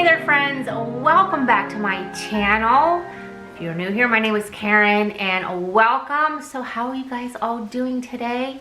there friends, welcome back to my channel. If you're new here, my name is Karen and welcome. So how are you guys all doing today?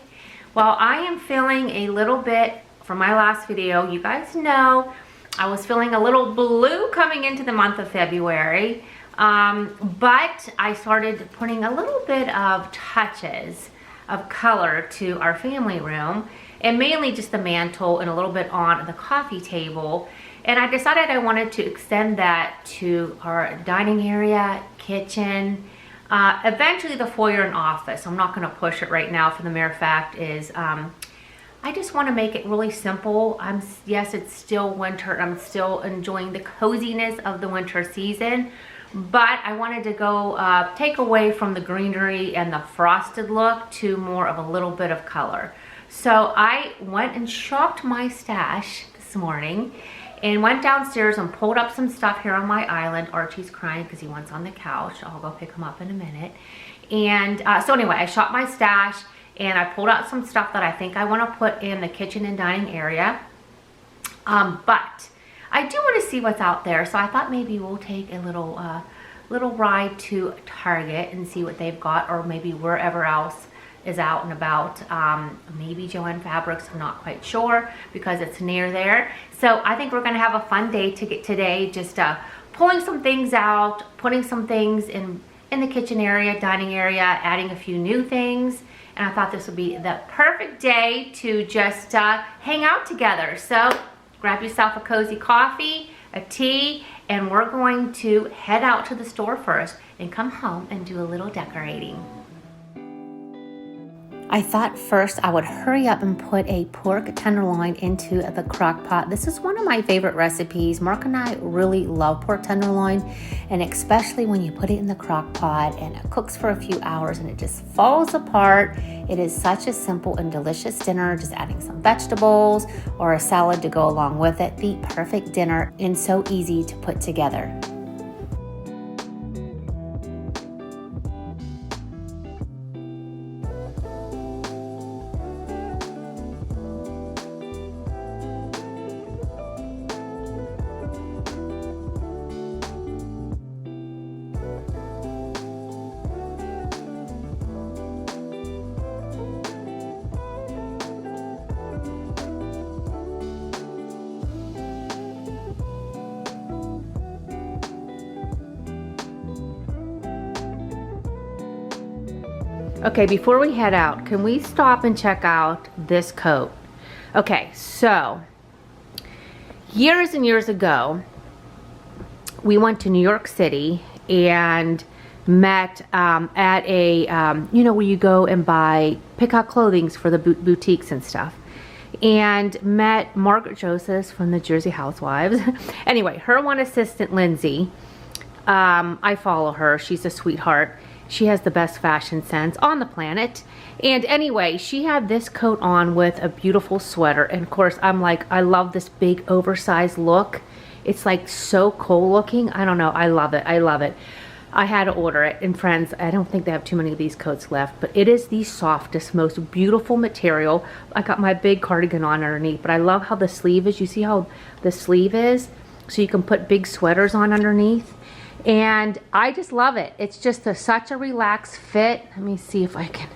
Well, I am feeling a little bit, from my last video, you guys know I was feeling a little blue coming into the month of February, but I started putting a little bit of touches of color to our family room, and mainly just the mantle and a little bit on the coffee table. And I decided I wanted to extend that to our dining area, kitchen, eventually the foyer and office. I'm not going to push it right now, for the mere fact is I just want to make it really simple. Yes, it's still winter. I'm still enjoying the coziness of the winter season, but I wanted to go take away from the greenery and the frosted look to more of a little bit of color. So I went and shopped my stash this morning and went downstairs and pulled up some stuff here on my island. Archie's crying because he wants on the couch. I'll go pick him up in a minute. And so anyway, I shopped my stash and I pulled out some stuff that I think I want to put in the kitchen and dining area. But I do want to see what's out there. So I thought maybe we'll take a little ride to Target and see what they've got, or maybe wherever else is out and about. Maybe Joann Fabrics, I'm not quite sure because it's near there. So I think we're gonna have a fun day today, just pulling some things out, putting some things in the kitchen area, dining area, adding a few new things. And I thought this would be the perfect day to just hang out together. So grab yourself a cozy coffee, a tea, and we're going to head out to the store first and come home and do a little decorating. I thought first I would hurry up and put a pork tenderloin into the crock pot. This is one of my favorite recipes. Mark and I really love pork tenderloin, and especially when you put it in the crock pot and it cooks for a few hours and it just falls apart. It is such a simple and delicious dinner, just adding some vegetables or a salad to go along with it. The perfect dinner and so easy to put together. Okay, before we head out, can we stop and check out this coat? Okay, so years and years ago, we went to New York City and met at a, you know, where you go and pick out clothing for the boutiques and stuff. And met Margaret Joseph from the Jersey Housewives. Anyway, her one assistant, Lindsay, I follow her. She's a sweetheart. She has the best fashion sense on the planet. And anyway, she had this coat on with a beautiful sweater. And of course, I'm like, I love this big oversized look. It's like so cool looking. I don't know. I love it. I love it. I had to order it. And friends, I don't think they have too many of these coats left, but it is the softest, most beautiful material. I got my big cardigan on underneath, but I love how the sleeve is. You see how the sleeve is? So you can put big sweaters on underneath. And I just love it. It's just such a relaxed fit. Let me see if I can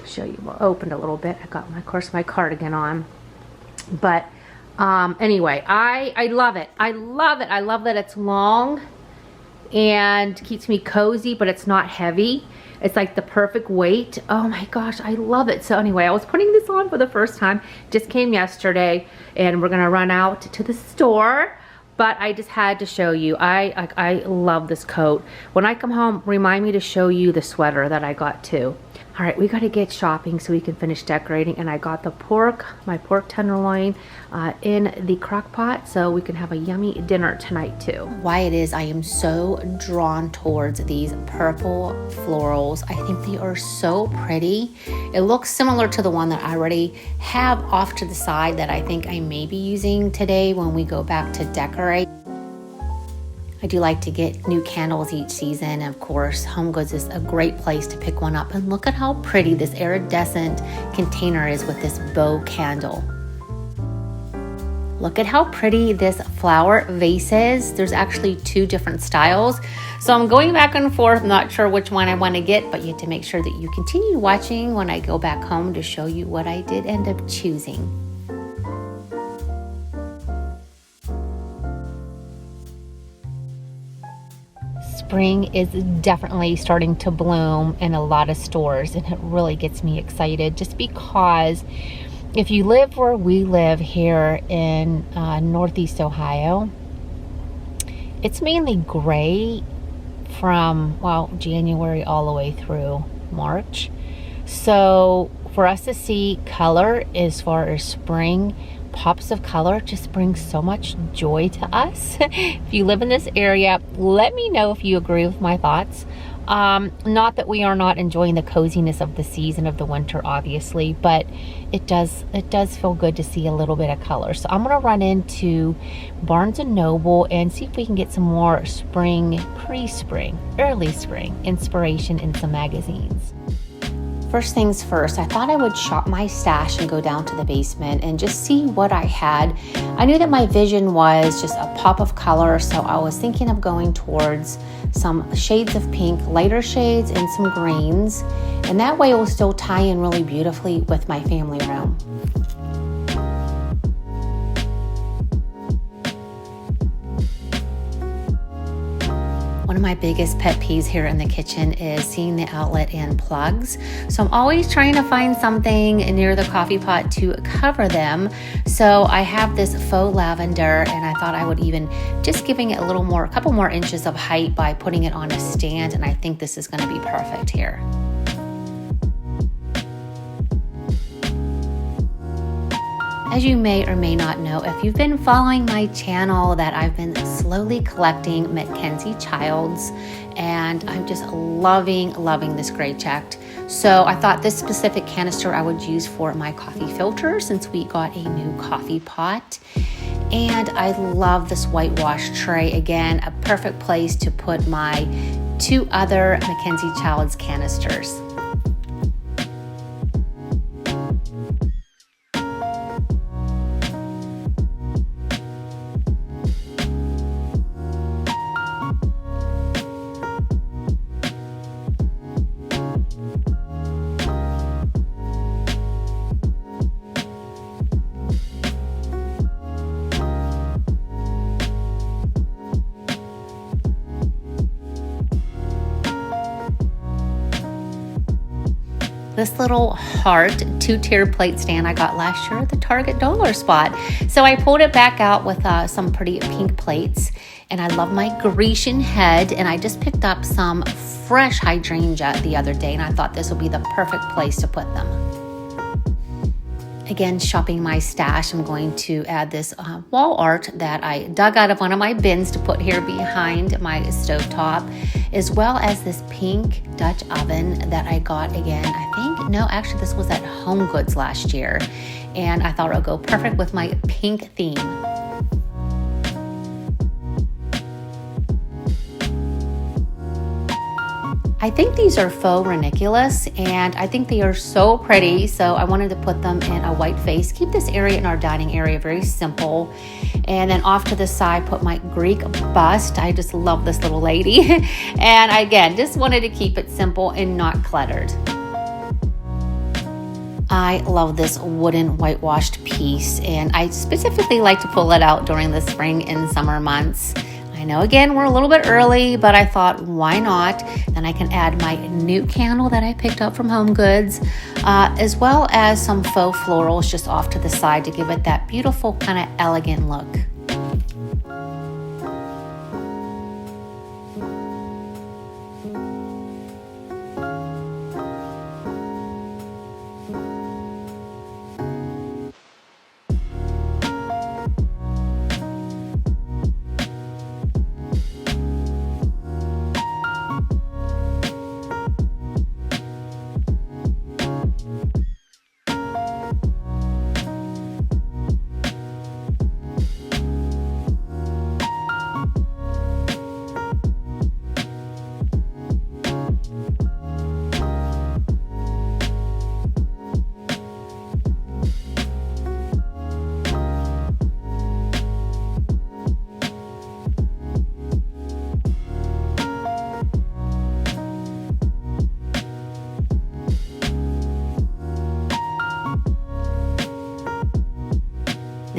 show you. We'll open a little bit. I got, of course, my cardigan on. But anyway, I love it. I love it. I love that it's long and keeps me cozy, but it's not heavy. It's like the perfect weight. Oh my gosh, I love it. So anyway, I was putting this on for the first time. Just came yesterday, and we're gonna run out to the store. But I just had to show you. I love this coat. When I come home, remind me to show you the sweater that I got too. All right, we got to get shopping so we can finish decorating. And I got the my pork tenderloin in the crock pot so we can have a yummy dinner tonight too. Why it is I am so drawn towards these purple florals. I think they are so pretty. It looks similar to the one that I already have off to the side that I think I may be using today when we go back to decorate. I do like to get new candles each season. Of course, Home Goods is a great place to pick one up. And look at how pretty this iridescent container is with this bow candle. Look at how pretty this flower vase is. There's actually 2 different styles. So I'm going back and forth, not sure which one I want to get, but you have to make sure that you continue watching when I go back home to show you what I did end up choosing. Spring is definitely starting to bloom in a lot of stores, and it really gets me excited just because if you live where we live here in Northeast Ohio, it's mainly gray from, well, January all the way through March. So for us to see color as far as spring, pops of color just brings so much joy to us. If you live in this area, let me know if you agree with my thoughts. Not that we are not enjoying the coziness of the season of the winter, obviously, but it does feel good to see a little bit of color. So I'm gonna run into Barnes & Noble and see if we can get some more spring, pre-spring, early spring inspiration in some magazines. First things first, I thought I would shop my stash and go down to the basement and just see what I had. I knew that my vision was just a pop of color, so I was thinking of going towards some shades of pink, lighter shades, and some greens. And that way it will still tie in really beautifully with my family room. One of my biggest pet peeves here in the kitchen is seeing the outlet and plugs. So I'm always trying to find something near the coffee pot to cover them. So I have this faux lavender, and I thought I would even just giving it a couple more inches of height by putting it on a stand, and I think this is going to be perfect here. As you may or may not know, if you've been following my channel, that I've been slowly collecting MACKENZIE-CHILDS, and I'm just loving this gray checked. So I thought this specific canister I would use for my coffee filter since we got a new coffee pot. And I love this whitewash tray. Again, a perfect place to put my 2 other MACKENZIE-CHILDS canisters. This little heart 2-tier plate stand I got last year at the Target dollar spot. So I pulled it back out with some pretty pink plates, and I love my Grecian head, and I just picked up some fresh hydrangea the other day, and I thought this would be the perfect place to put them. Again, shopping my stash, I'm going to add this wall art that I dug out of one of my bins to put here behind my stovetop, as well as this pink Dutch oven that I got again, actually this was at Home Goods last year, and I thought it would go perfect with my pink theme. I think these are faux ranunculus, and I think they are so pretty, so I wanted to put them in a white vase. Keep this area in our dining area very simple. And then off to the side, put my Greek bust. I just love this little lady. And again, just wanted to keep it simple and not cluttered. I love this wooden whitewashed piece, and I specifically like to pull it out during the spring and summer months. I know, again, we're a little bit early, but I thought, why not? Then I can add my new candle that I picked up from Home Goods, as well as some faux florals just off to the side to give it that beautiful kind of elegant look.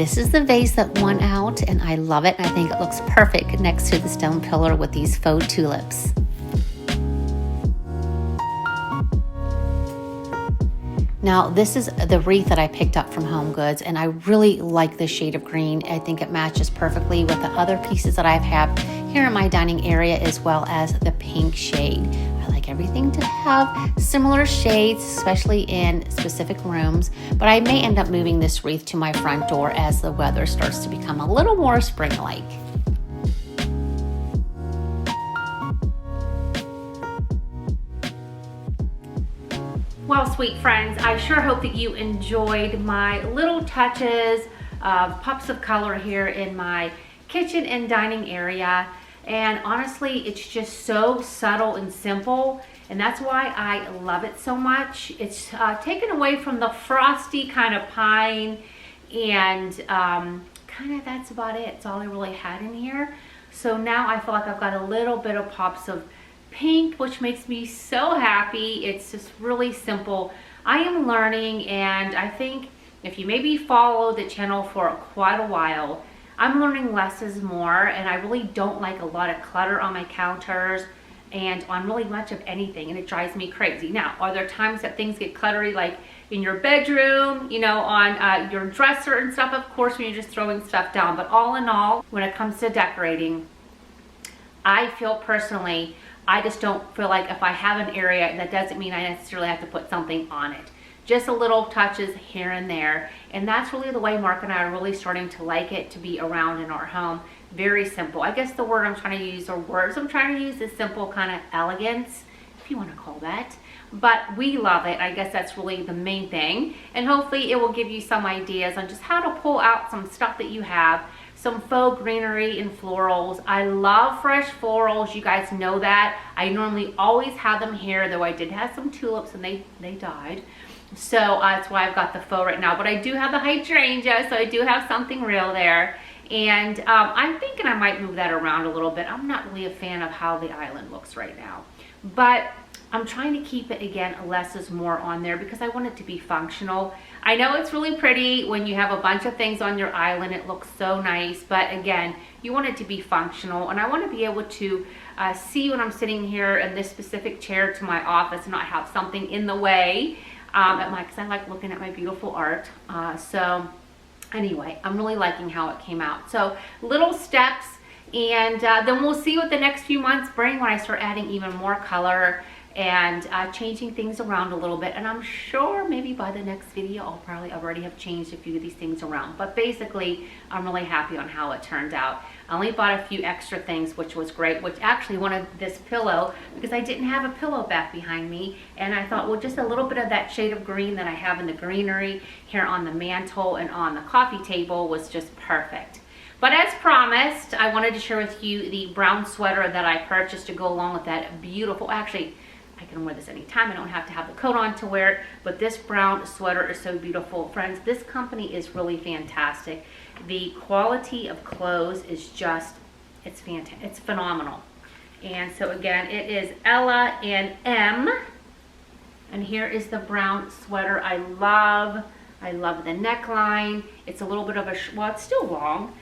This is the vase that won out, and I love it. And I think it looks perfect next to the stone pillar with these faux tulips. Now, this is the wreath that I picked up from Home Goods, and I really like this shade of green. I think it matches perfectly with the other pieces that I've had here in my dining area, as well as the pink shade. I like everything to have similar shades, especially in specific rooms, but I may end up moving this wreath to my front door as the weather starts to become a little more spring-like. Well, sweet friends, I sure hope that you enjoyed my little touches of pops of color here in my kitchen and dining area. And honestly, it's just so subtle and simple, and that's why I love it so much. It's taken away from the frosty kind of pine, and kind of that's about it. It's all I really had in here. So now I feel like I've got a little bit of pops of pink, which makes me so happy. It's just really simple. I am learning, and I think if you maybe follow the channel for quite a while, I'm learning less is more, and I really don't like a lot of clutter on my counters and on really much of anything, and it drives me crazy. Now, are there times that things get cluttery, like in your bedroom, you know, on your dresser and stuff? Of course, when you're just throwing stuff down. But all in all, when it comes to decorating, I feel personally, I just don't feel like if I have an area, that doesn't mean I necessarily have to put something on it. Just a little touches here and there. And that's really the way Mark and I are really starting to like it to be around in our home. Very simple. I guess the word I'm trying to use, or words I'm trying to use, is simple kind of elegance, if you want to call that. But we love it. I guess that's really the main thing. And hopefully it will give you some ideas on just how to pull out some stuff that you have. Some faux greenery and florals. I love fresh florals. You guys know that. I normally always have them here, though I did have some tulips and they died. So that's why I've got the faux right now. But I do have the hydrangea, so I do have something real there. And I'm thinking I might move that around a little bit. I'm not really a fan of how the island looks right now. But I'm trying to keep it, again, less is more on there because I want it to be functional. I know it's really pretty when you have a bunch of things on your island. It looks so nice, but again, you want it to be functional, and I want to be able to see when I'm sitting here in this specific chair to my office and not have something in the way because I like looking at my beautiful art. So anyway, I'm really liking how it came out. So little steps, and then we'll see what the next few months bring when I start adding even more color and changing things around a little bit. And I'm sure maybe by the next video I'll probably already have changed a few of these things around, but basically I'm really happy on how it turned out. I only bought a few extra things, which was great, which actually wanted this pillow because I didn't have a pillow back behind me, and I thought, well, just a little bit of that shade of green that I have in the greenery here on the mantle and on the coffee table was just perfect. But as promised, I wanted to share with you the brown sweater that I purchased to go along with that beautiful, actually I can wear this anytime. I don't have to have the coat on to wear it, but this brown sweater is so beautiful. Friends, this company is really fantastic. The quality of clothes is just, it's fantastic. It's phenomenal. And so again, it is Ella and M. And here is the brown sweater. I love the neckline. It's a little bit of a, well, it's still long.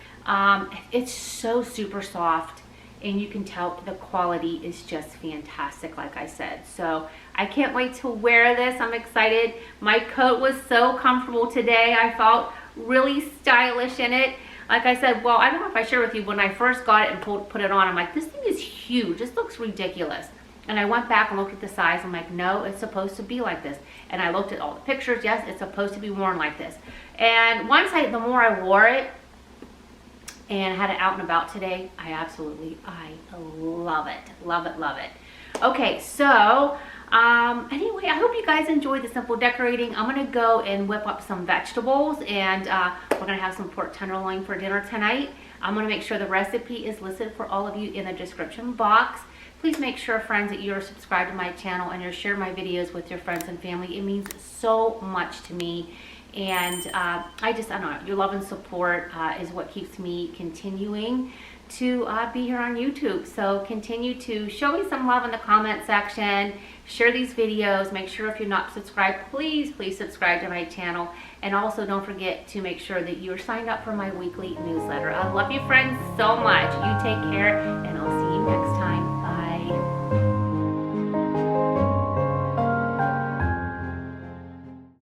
It's so super soft. And you can tell the quality is just fantastic, like I said. So I can't wait to wear this. I'm excited. My coat was so comfortable today. I felt really stylish in it. Like I said, well, I don't know if I shared with you, when I first got it and put it on, I'm like, this thing is huge. This looks ridiculous. And I went back and looked at the size. I'm like, no, it's supposed to be like this. And I looked at all the pictures. Yes, it's supposed to be worn like this. And the more I wore it, and had it out and about today, I love it. Love it, love it. Okay, so anyway, I hope you guys enjoyed the simple decorating. I'm gonna go and whip up some vegetables, and we're gonna have some pork tenderloin for dinner tonight. I'm gonna make sure the recipe is listed for all of you in the description box. Please make sure, friends, that you're subscribed to my channel and you're sharing my videos with your friends and family. It means so much to me. And I don't know, your love and support is what keeps me continuing to be here on YouTube. So continue to show me some love in the comment section. Share these videos. Make sure if you're not subscribed, please subscribe to my channel. And also don't forget to make sure that you're signed up for my weekly newsletter. I love you friends so much. You take care, and I'll see you next time.